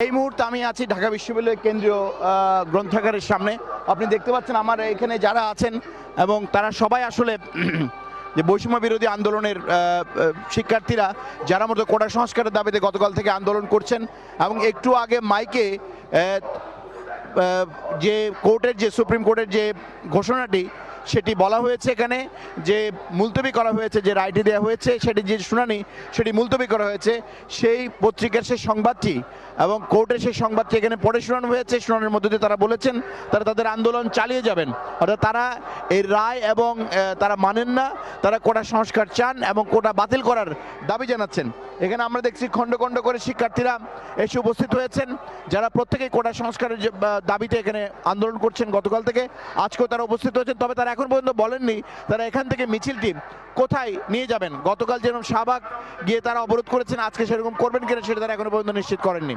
এই মুহূর্তে আমি আছি ঢাকা বিশ্ববিদ্যালয়ের কেন্দ্রীয় গ্রন্থাগারের সামনে। আপনি দেখতে পাচ্ছেন আমার এখানে যারা আছেন এবং তারা সবাই আসলে যে বৈষম্য বিরোধী আন্দোলনের শিক্ষার্থীরা যারা মূলত কোটা সংস্কারের দাবিতে গতকাল থেকে আন্দোলন করছেন। এবং একটু আগে মাইকে যে কোর্টের যে সুপ্রিম কোর্টের যে ঘোষণাটি সেটি বলা হয়েছে, এখানে যে মুলতবি করা হয়েছে, যে রায়টি দেওয়া হয়েছে, সেটি যে শুনানি সেটি মুলতবি করা হয়েছে, সেই পত্রিকার সেই সংবাদটি এবং কোর্টের সেই সংবাদটি এখানে পড়ে শোনানো হয়েছে। শুনানির মধ্যে দিয়ে তারা বলেছেন তারা তাদের আন্দোলন চালিয়ে যাবেন, অর্থাৎ তারা এই রায় এবং তারা মানেন না, তারা কোটা সংস্কার চান এবং কোটা বাতিল করার দাবি জানাচ্ছেন। এখানে আমরা দেখছি খণ্ড খণ্ড করে শিক্ষার্থীরা এসে উপস্থিত হয়েছেন, যারা প্রত্যেকেই কোটা সংস্কারের দাবিতে এখানে আন্দোলন করছেন গতকাল থেকে, আজকেও তারা উপস্থিত হয়েছেন। তবে তারা এখন পর্যন্ত বলেননি তারা এখান থেকে মিছিলটি কোথায় নিয়ে যাবেন। গতকাল যেরকম শাহবাগ গিয়ে তারা অবরোধ করেছেন, আজকে সেরকম করবেন কিনা সেটা তারা এখনো পর্যন্ত নিশ্চিত করেননি।